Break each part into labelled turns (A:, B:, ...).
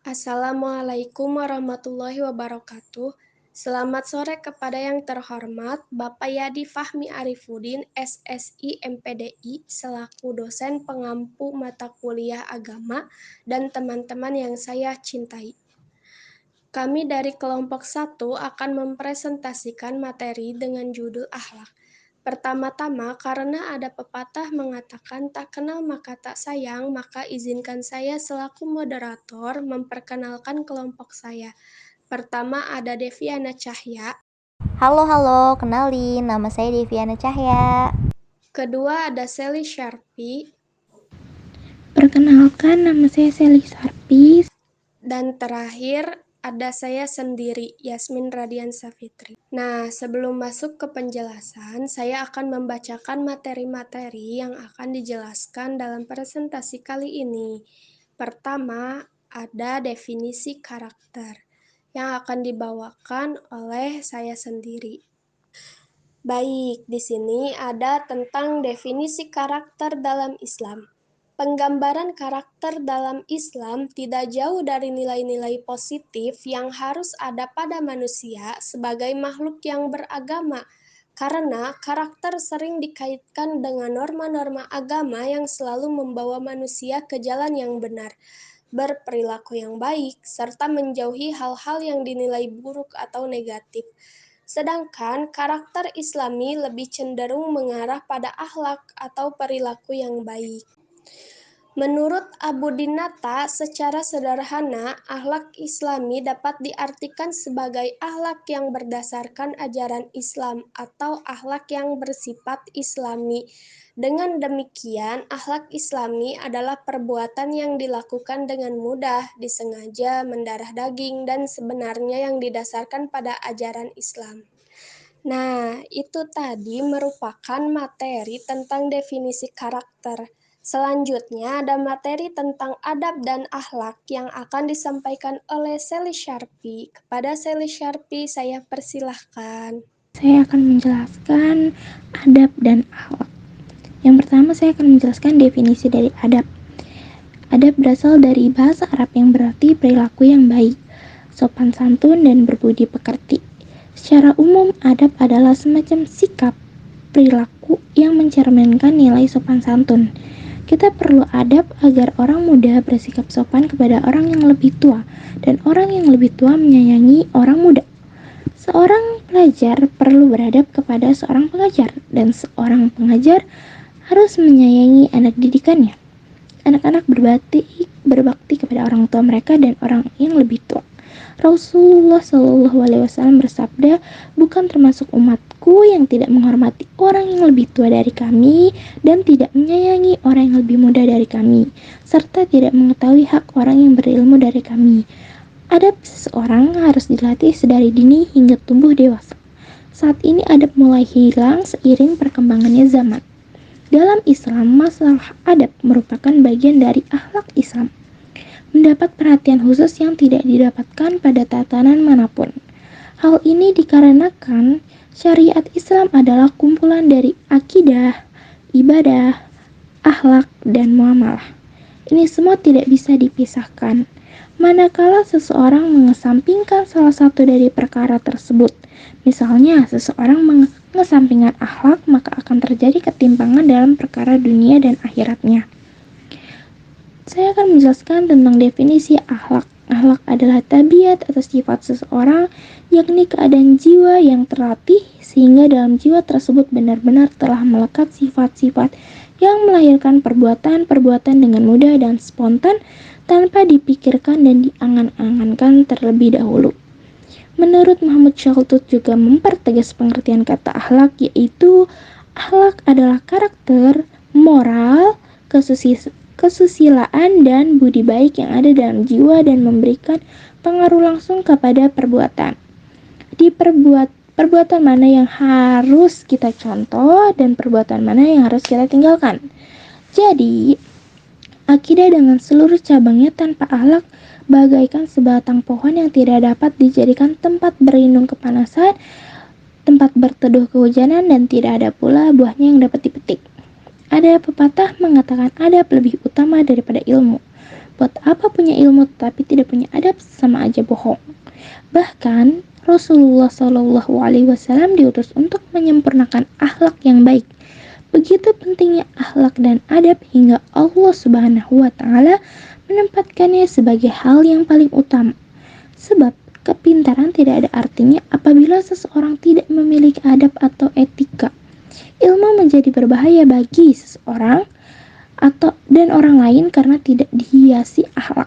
A: Assalamualaikum warahmatullahi wabarakatuh. Selamat sore kepada yang terhormat Bapak Yadi Fahmi Arifuddin, SSI MPDI, selaku dosen pengampu mata kuliah agama dan teman-teman yang saya cintai. Kami dari kelompok 1 akan mempresentasikan materi dengan judul akhlak. Pertama-tama, karena ada pepatah mengatakan tak kenal maka tak sayang, maka izinkan saya selaku moderator memperkenalkan kelompok saya. Pertama ada Deviana Cahya,
B: Halo, halo, kenalin, nama saya Deviana Cahya.
A: kedua ada Sally Sharpi,
C: Perkenalkan, nama saya Sally Sarpis.
A: dan terakhir ada saya sendiri, Yasmin Radiansa Fitri. Nah, sebelum masuk ke penjelasan, saya akan membacakan materi-materi yang akan dijelaskan dalam presentasi kali ini. Pertama, ada definisi karakter yang akan dibawakan oleh saya sendiri. Baik, di sini ada tentang definisi karakter dalam Islam. Penggambaran karakter dalam Islam tidak jauh dari nilai-nilai positif yang harus ada pada manusia sebagai makhluk yang beragama, karena karakter sering dikaitkan dengan norma-norma agama yang selalu membawa manusia ke jalan yang benar, berperilaku yang baik, serta menjauhi hal-hal yang dinilai buruk atau negatif. Sedangkan karakter Islami lebih cenderung mengarah pada akhlak atau perilaku yang baik. Menurut Abu Dinata, secara sederhana, akhlak Islami dapat diartikan sebagai akhlak yang berdasarkan ajaran Islam atau akhlak yang bersifat Islami. Dengan demikian, akhlak Islami adalah perbuatan yang dilakukan dengan mudah, disengaja, mendarah daging, dan sebenarnya yang didasarkan pada ajaran Islam. Nah, itu tadi merupakan materi tentang definisi karakter. Selanjutnya ada materi tentang adab dan akhlak yang akan disampaikan oleh Sally Sharpi. Kepada Sally Sharpi, saya persilahkan.
C: Saya akan menjelaskan adab dan akhlak. Yang pertama, saya akan menjelaskan definisi dari adab. Adab berasal dari bahasa Arab yang berarti perilaku yang baik, sopan santun, dan berbudi pekerti. Secara umum, adab adalah semacam sikap perilaku yang mencerminkan nilai sopan santun. Kita perlu adab agar orang muda bersikap sopan kepada orang yang lebih tua, dan orang yang lebih tua menyayangi orang muda. Seorang pelajar perlu beradab kepada seorang pengajar, dan seorang pengajar harus menyayangi anak didikannya. Anak-anak berbakti kepada orang tua mereka dan orang yang lebih tua. Rasulullah Shallallahu Alaihi Wasallam bersabda, bukan termasuk umatku yang tidak menghormati orang yang lebih tua dari kami dan tidak menyayangi orang yang lebih muda dari kami, serta tidak mengetahui hak orang yang berilmu dari kami. Adab seseorang harus dilatih sedari dini hingga tumbuh dewasa. Saat ini adab mulai hilang seiring perkembangannya zaman. Dalam Islam, masalah adab merupakan bagian dari akhlak Islam, mendapat perhatian khusus yang tidak didapatkan pada tatanan manapun. Hal ini dikarenakan syariat Islam adalah kumpulan dari akidah, ibadah, akhlak, dan muamalah. Ini semua tidak bisa dipisahkan. Manakala seseorang mengesampingkan salah satu dari perkara tersebut, misalnya seseorang mengesampingkan akhlak, maka akan terjadi ketimpangan dalam perkara dunia dan akhiratnya. Saya akan menjelaskan tentang definisi akhlak. Akhlak adalah tabiat atau sifat seseorang, yakni keadaan jiwa yang terlatih sehingga dalam jiwa tersebut benar-benar telah melekat sifat-sifat yang melahirkan perbuatan-perbuatan dengan mudah dan spontan tanpa dipikirkan dan diangan-angankan terlebih dahulu. Menurut Muhammad Shaltut juga mempertegas pengertian kata akhlak, yaitu akhlak adalah karakter, moral, kesusilaan, dan budi baik yang ada dalam jiwa dan memberikan pengaruh langsung kepada perbuatan. Di perbuatan mana yang harus kita contoh dan perbuatan mana yang harus kita tinggalkan. Jadi, akidah dengan seluruh cabangnya tanpa akhlak bagaikan sebatang pohon yang tidak dapat dijadikan tempat berlindung kepanasan, tempat berteduh kehujanan, dan tidak ada pula buahnya yang dapat dipetik. Ada pepatah mengatakan adab lebih utama daripada ilmu. buat apa punya ilmu tetapi tidak punya adab, sama aja bohong. Bahkan Rasulullah SAW diutus untuk menyempurnakan akhlak yang baik. Begitu pentingnya akhlak dan adab hingga Allah Subhanahu wa Ta'ala menempatkannya sebagai hal yang paling utama. Sebab kepintaran tidak ada artinya apabila seseorang tidak memiliki adab atau etika. Ilmu menjadi berbahaya bagi seseorang dan orang lain karena tidak dihiasi akhlak.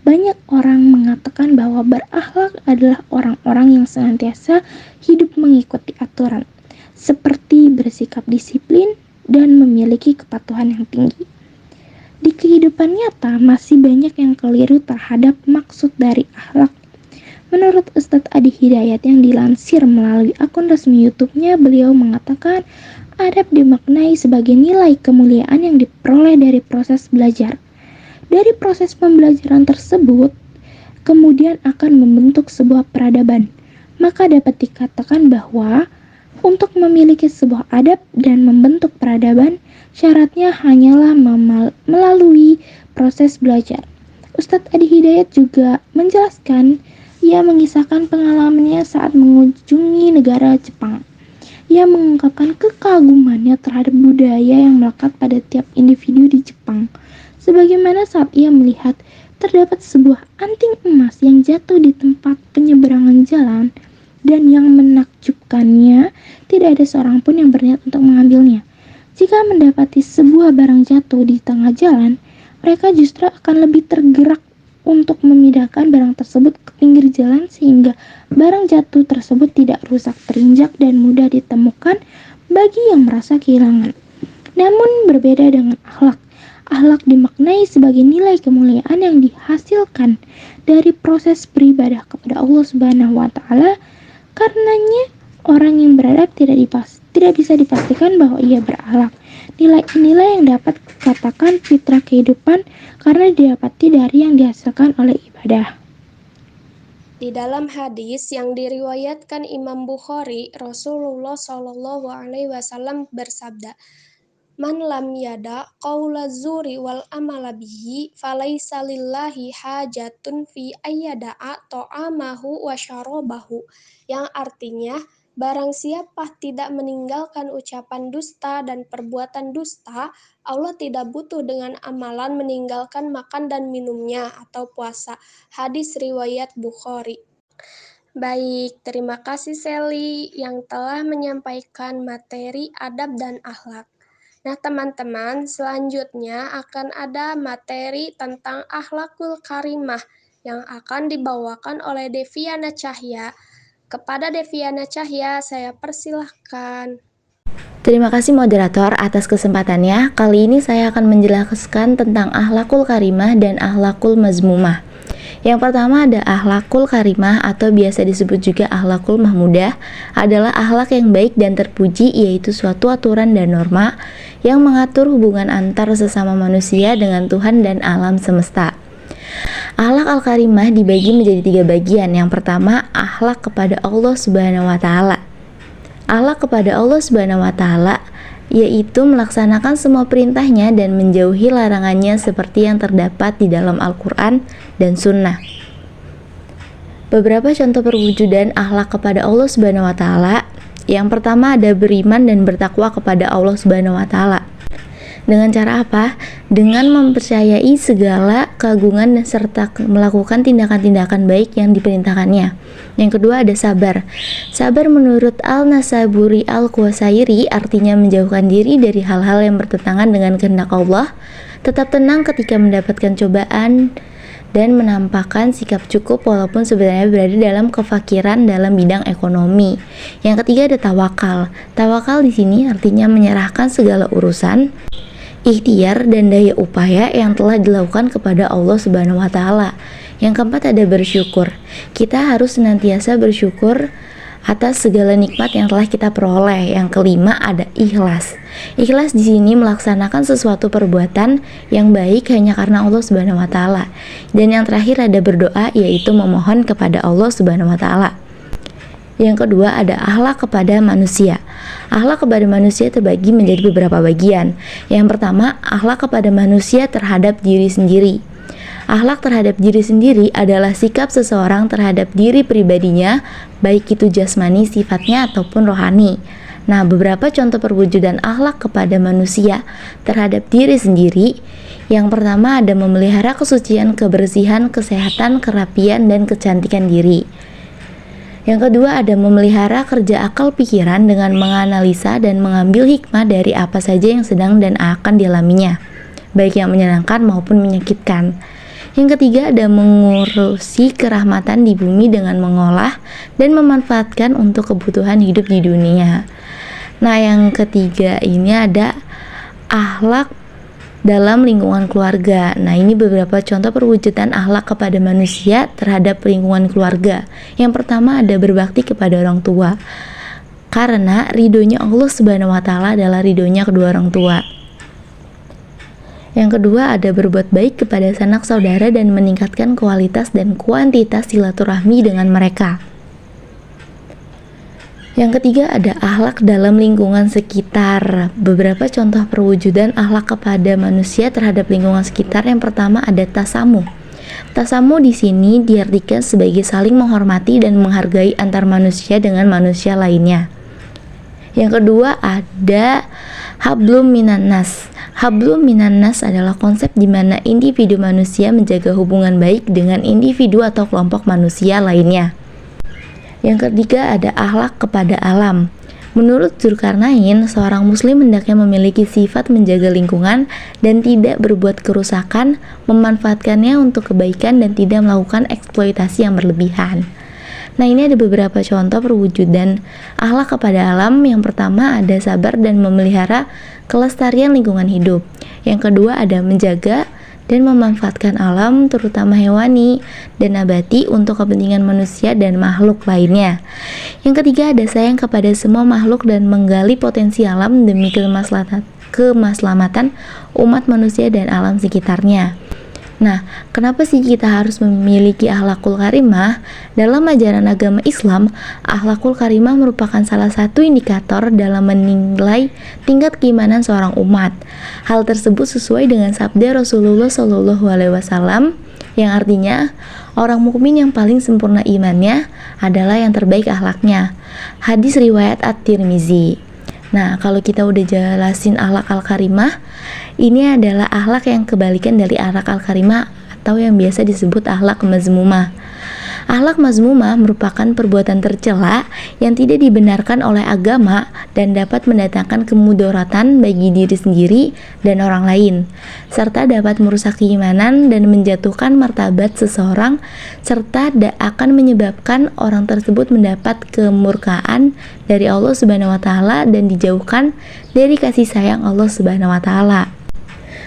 C: Banyak orang mengatakan bahwa berakhlak adalah orang-orang yang senantiasa hidup mengikuti aturan, seperti bersikap disiplin dan memiliki kepatuhan yang tinggi. Di kehidupan nyata masih banyak yang keliru terhadap maksud dari akhlak. Menurut Ustadz Adi Hidayat yang dilansir melalui akun resmi YouTube-nya, beliau mengatakan adab dimaknai sebagai nilai kemuliaan yang diperoleh dari proses belajar. Dari proses pembelajaran tersebut, kemudian akan membentuk sebuah peradaban. Maka dapat dikatakan bahwa untuk memiliki sebuah adab dan membentuk peradaban, syaratnya hanyalah melalui proses belajar. Ustadz Adi Hidayat juga menjelaskan, ia mengisahkan pengalamannya saat mengunjungi negara Jepang. Ia mengungkapkan kekagumannya terhadap budaya yang melekat pada tiap individu di Jepang. Sebagaimana saat ia melihat terdapat sebuah anting emas yang jatuh di tempat penyeberangan jalan, dan yang menakjubkannya, tidak ada seorang pun yang berniat untuk mengambilnya. Jika mendapati sebuah barang jatuh di tengah jalan, mereka justru akan lebih tergerak untuk memindahkan barang tersebut ke pinggir jalan sehingga barang jatuh tersebut tidak rusak terinjak dan mudah ditemukan bagi yang merasa kehilangan. Namun berbeda dengan akhlak. Akhlak dimaknai sebagai nilai kemuliaan yang dihasilkan dari proses beribadah kepada Allah Subhanahu wa Ta'ala. Karenanya orang yang beradab tidak bisa dipastikan bahwa ia berakhlak. Nilai-nilai yang dapat dikatakan fitrah kehidupan karena didapati dari yang dihasilkan oleh ibadah.
A: Di dalam hadis yang diriwayatkan Imam Bukhari, Rasulullah SAW bersabda, "Man lam yada qaula zuri wal amala bihi falaisa lillahi hajatun fi ayyada'a ta'amahu wa syarabahu," yang artinya, barang siapa tidak meninggalkan ucapan dusta dan perbuatan dusta, Allah tidak butuh dengan amalan meninggalkan makan dan minumnya atau puasa. Hadis riwayat Bukhari. Baik, terima kasih Sally yang telah menyampaikan materi adab dan akhlak. Nah teman-teman, selanjutnya akan ada materi tentang akhlakul karimah yang akan dibawakan oleh Deviana Cahya. Kepada Deviana Cahya, saya persilahkan.
B: Terima kasih moderator atas kesempatannya. Kali ini saya akan menjelaskan tentang akhlakul karimah dan akhlakul mazmumah. Yang pertama ada akhlakul karimah atau biasa disebut juga akhlakul mahmudah, adalah akhlak yang baik dan terpuji, yaitu suatu aturan dan norma yang mengatur hubungan antar sesama manusia dengan Tuhan dan alam semesta. Akhlak al-karimah dibagi menjadi 3 bagian. Yang pertama, akhlak kepada Allah Subhanahu wa Ta'ala. Akhlak kepada Allah Subhanahu wa Ta'ala yaitu melaksanakan semua perintahnya dan menjauhi larangannya seperti yang terdapat di dalam Al-Quran dan Sunnah. Beberapa contoh perwujudan akhlak kepada Allah Subhanahu wa Ta'ala. Yang pertama ada beriman dan bertakwa kepada Allah Subhanahu wa Ta'ala. Dengan cara apa? Dengan mempercayai segala keagungan dan serta melakukan tindakan-tindakan baik yang diperintahkannya. Yang kedua ada sabar. Sabar menurut Al-Nasaburi Al-Quwasairi artinya menjauhkan diri dari hal-hal yang bertentangan dengan kehendak Allah, tetap tenang ketika mendapatkan cobaan, dan menampakkan sikap cukup walaupun sebenarnya berada dalam kefakiran dalam bidang ekonomi. Yang ketiga ada tawakal. Tawakal di sini artinya menyerahkan segala urusan, ikhtiar dan daya upaya yang telah dilakukan kepada Allah Subhanahu wa Ta'ala. Yang keempat ada bersyukur. Kita harus senantiasa bersyukur atas segala nikmat yang telah kita peroleh. Yang kelima ada ikhlas. Ikhlas di sini melaksanakan sesuatu perbuatan yang baik hanya karena Allah Subhanahu wa Ta'ala. Dan yang terakhir ada berdoa, yaitu memohon kepada Allah Subhanahu wa Ta'ala. Yang kedua ada akhlak kepada manusia. Akhlak kepada manusia terbagi menjadi beberapa bagian. Yang pertama, akhlak kepada manusia terhadap diri sendiri. Akhlak terhadap diri sendiri adalah sikap seseorang terhadap diri pribadinya, baik itu jasmani sifatnya ataupun rohani. Nah, beberapa contoh perwujudan akhlak kepada manusia terhadap diri sendiri. Yang pertama ada memelihara kesucian, kebersihan, kesehatan, kerapian, dan kecantikan diri. Yang kedua ada memelihara kerja akal pikiran dengan menganalisa dan mengambil hikmah dari apa saja yang sedang dan akan dialaminya, baik yang menyenangkan maupun menyakitkan. Yang ketiga ada mengurusi kerahmatan di bumi dengan mengolah dan memanfaatkan untuk kebutuhan hidup di dunia. Nah, yang ketiga ini ada akhlak dalam lingkungan keluarga. Nah, ini beberapa contoh perwujudan akhlak kepada manusia terhadap lingkungan keluarga. Yang pertama ada berbakti kepada orang tua, karena ridhonya Allah Subhanahu wa Ta'ala adalah ridhonya kedua orang tua. Yang kedua ada berbuat baik kepada sanak saudara dan meningkatkan kualitas dan kuantitas silaturahmi dengan mereka. Yang ketiga ada akhlak dalam lingkungan sekitar. Beberapa contoh perwujudan akhlak kepada manusia terhadap lingkungan sekitar. Yang pertama ada tasamuh. Tasamuh di sini diartikan sebagai saling menghormati dan menghargai antar manusia dengan manusia lainnya. Yang kedua ada hablum minan nas. Hablum minan nas adalah konsep di mana individu manusia menjaga hubungan baik dengan individu atau kelompok manusia lainnya. Yang ketiga ada akhlak kepada alam. Menurut Dzulkarnain, seorang muslim hendaknya memiliki sifat menjaga lingkungan dan tidak berbuat kerusakan, memanfaatkannya untuk kebaikan dan tidak melakukan eksploitasi yang berlebihan. Nah, ini ada beberapa contoh perwujudan akhlak kepada alam. Yang pertama ada sabar dan memelihara kelestarian lingkungan hidup. Yang kedua ada menjaga dan memanfaatkan alam terutama hewani dan nabati untuk kepentingan manusia dan makhluk lainnya. Yang ketiga ada sayang kepada semua makhluk dan menggali potensi alam demi kemaslamatan umat manusia dan alam sekitarnya. Nah, kenapa sih kita harus memiliki akhlakul karimah? Dalam ajaran agama Islam, akhlakul karimah merupakan salah satu indikator dalam menilai tingkat keimanan seorang umat. Hal tersebut sesuai dengan sabda Rasulullah SAW yang artinya orang mukmin yang paling sempurna imannya adalah yang terbaik akhlaknya. Hadis riwayat At-Tirmizi. Nah, kalau kita udah jelasin akhlak al-karimah, ini adalah akhlak yang kebalikan dari akhlak al-karimah atau yang biasa disebut akhlak mazmumah. Akhlak mazmumah merupakan perbuatan tercela yang tidak dibenarkan oleh agama dan dapat mendatangkan kemudaratan bagi diri sendiri dan orang lain, serta dapat merusak keimanan dan menjatuhkan martabat seseorang, serta akan menyebabkan orang tersebut mendapat kemurkaan dari Allah Subhanahu wa Ta'ala dan dijauhkan dari kasih sayang Allah Subhanahu wa Ta'ala.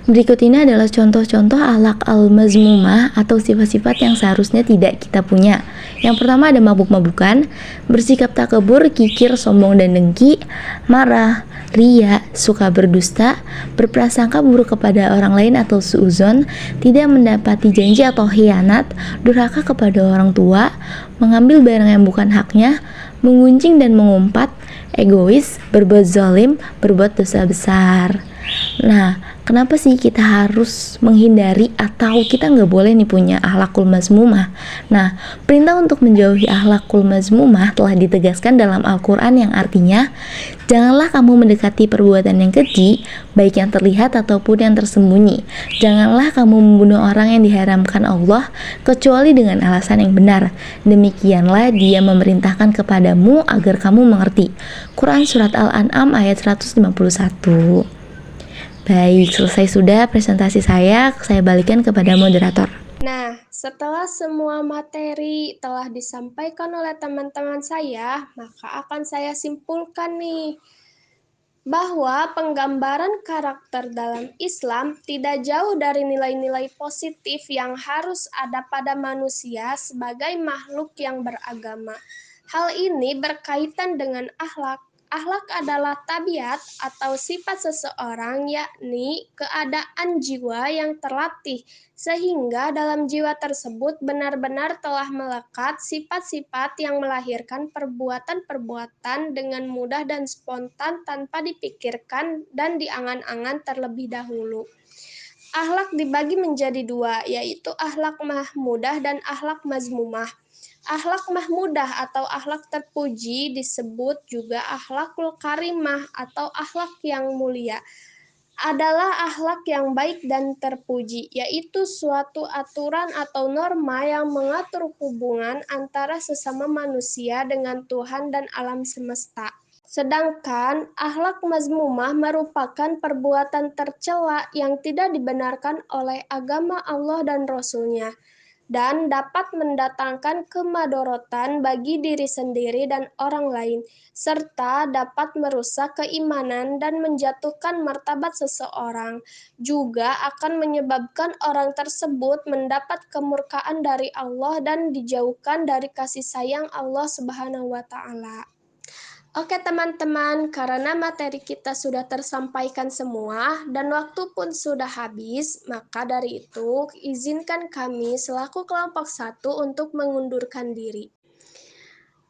B: Berikut ini adalah contoh-contoh akhlak al-mazmumah atau sifat-sifat yang seharusnya tidak kita punya. Yang pertama ada mabuk-mabukan, bersikap takabur, kikir, sombong dan dengki, marah, ria, suka berdusta, berprasangka buruk kepada orang lain atau suuzon, tidak mendapati janji atau khianat, durhaka kepada orang tua, mengambil barang yang bukan haknya, menggunjing dan mengumpat, egois, berbuat zalim, berbuat dosa besar. Nah, kenapa sih kita harus menghindari atau kita nggak boleh nih punya akhlakul mazmumah? Nah, perintah untuk menjauhi akhlakul mazmumah telah ditegaskan dalam Al-Quran yang artinya, janganlah kamu mendekati perbuatan yang keji, baik yang terlihat ataupun yang tersembunyi. Janganlah kamu membunuh orang yang diharamkan Allah, kecuali dengan alasan yang benar. Demikianlah Dia memerintahkan kepadamu agar kamu mengerti. Quran Surat Al-An'am ayat 151. Baik, selesai sudah presentasi saya balikan kepada moderator.
A: Nah, setelah semua materi telah disampaikan oleh teman-teman saya, maka akan saya simpulkan nih, bahwa penggambaran karakter dalam Islam tidak jauh dari nilai-nilai positif yang harus ada pada manusia sebagai makhluk yang beragama. Hal ini berkaitan dengan akhlak. Akhlak adalah tabiat atau sifat seseorang, yakni keadaan jiwa yang terlatih, sehingga dalam jiwa tersebut benar-benar telah melekat sifat-sifat yang melahirkan perbuatan-perbuatan dengan mudah dan spontan tanpa dipikirkan dan diangan-angan terlebih dahulu. Akhlak dibagi menjadi dua, yaitu akhlak mahmudah dan akhlak mazmumah. Akhlak mahmudah atau akhlak terpuji disebut juga akhlakul karimah atau akhlak yang mulia. Adalah akhlak yang baik dan terpuji, yaitu suatu aturan atau norma yang mengatur hubungan antara sesama manusia dengan Tuhan dan alam semesta. Sedangkan akhlak mazmumah merupakan perbuatan tercela yang tidak dibenarkan oleh agama Allah dan Rasul-Nya, dan dapat mendatangkan kemadorotan bagi diri sendiri dan orang lain, serta dapat merusak keimanan dan menjatuhkan martabat seseorang. Juga akan menyebabkan orang tersebut mendapat kemurkaan dari Allah dan dijauhkan dari kasih sayang Allah Subhanahu wa Ta'ala. Oke teman-teman, karena materi kita sudah tersampaikan semua dan waktu pun sudah habis, maka dari itu izinkan kami selaku kelompok 1 untuk mengundurkan diri.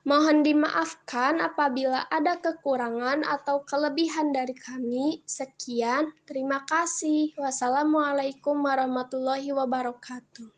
A: Mohon dimaafkan apabila ada kekurangan atau kelebihan dari kami. Sekian, terima kasih. Wassalamualaikum warahmatullahi wabarakatuh.